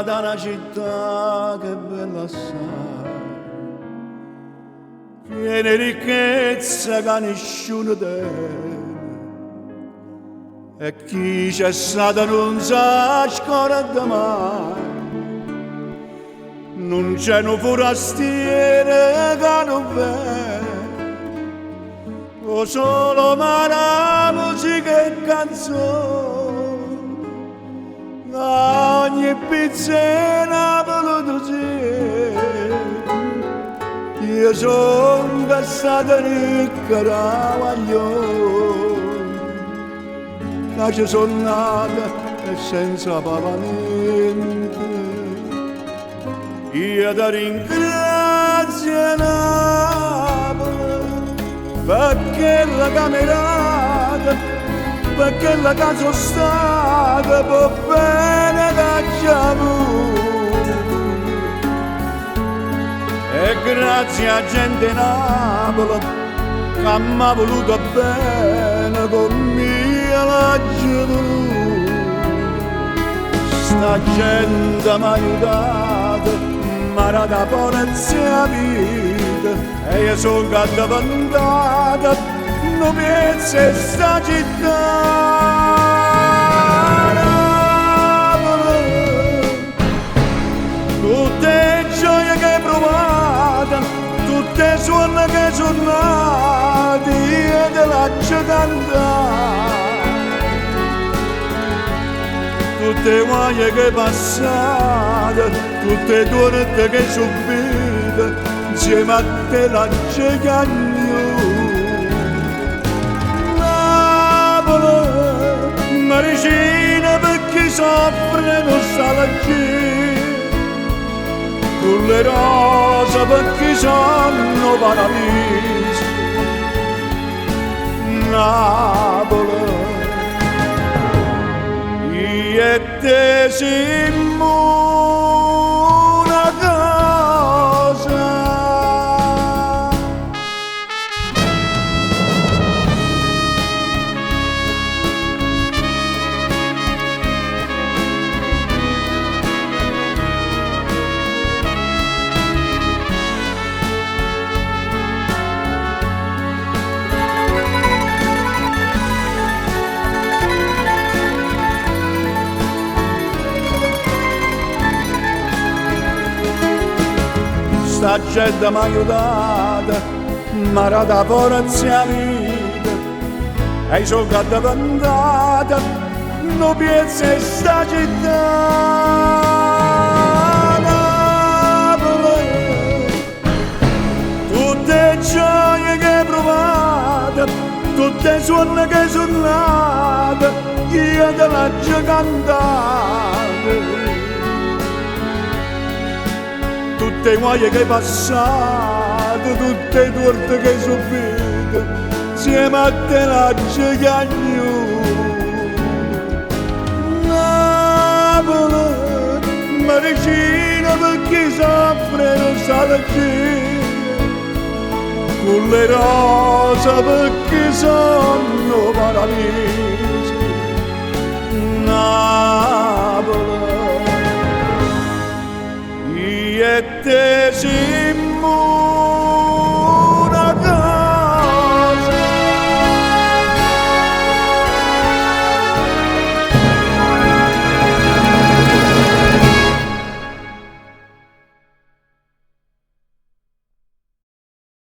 da una città che è bella assai, piena di ricchezza che nessuno tiene, e chi c'è stato non sa scorda mai. Non c'è un forastiere che non vede, o solo la musica e canzone, ogni pizzina voluta. Io sono cassato ricca da guaglione, che ci sono nata e senza pagamento. Io ti ringrazio Napoli, perché la camerata, perché la casa stata, può bene che ci ha avuto. E grazie a gente Napoli che mi ha voluto bene, con mia la giù. Sta gente mi ha aiutato, mi ha dato polizia vita, e io sono addavantata, non penso a sta città. Tutte le gioie che hai provato, tutte le suono che sono nate, io te lascio cantare. Tutte le guaglie che hai passato, tutte le torte che hai subito, insieme a te lascio cagnone. Napoli, maricina per chi soffre non sa laggire, con le rose per chi sono paradiso. Napoli, io e te siamo una cosa. Sta gente mi ha aiutata, mi ha dato forza vita, e sono addavantata, non penso a sta città. Napoli, tutte le gioie che hai provato, tutte le suono che sono nate, io te lascio cantare. Tutte le guaglie che hai passato, tutte le torte che hai subito, insieme a te lascio cagnone. Napoli, maricina per chi soffre non sa laggire, con le rose per chi sono paradiso. Napoli, e te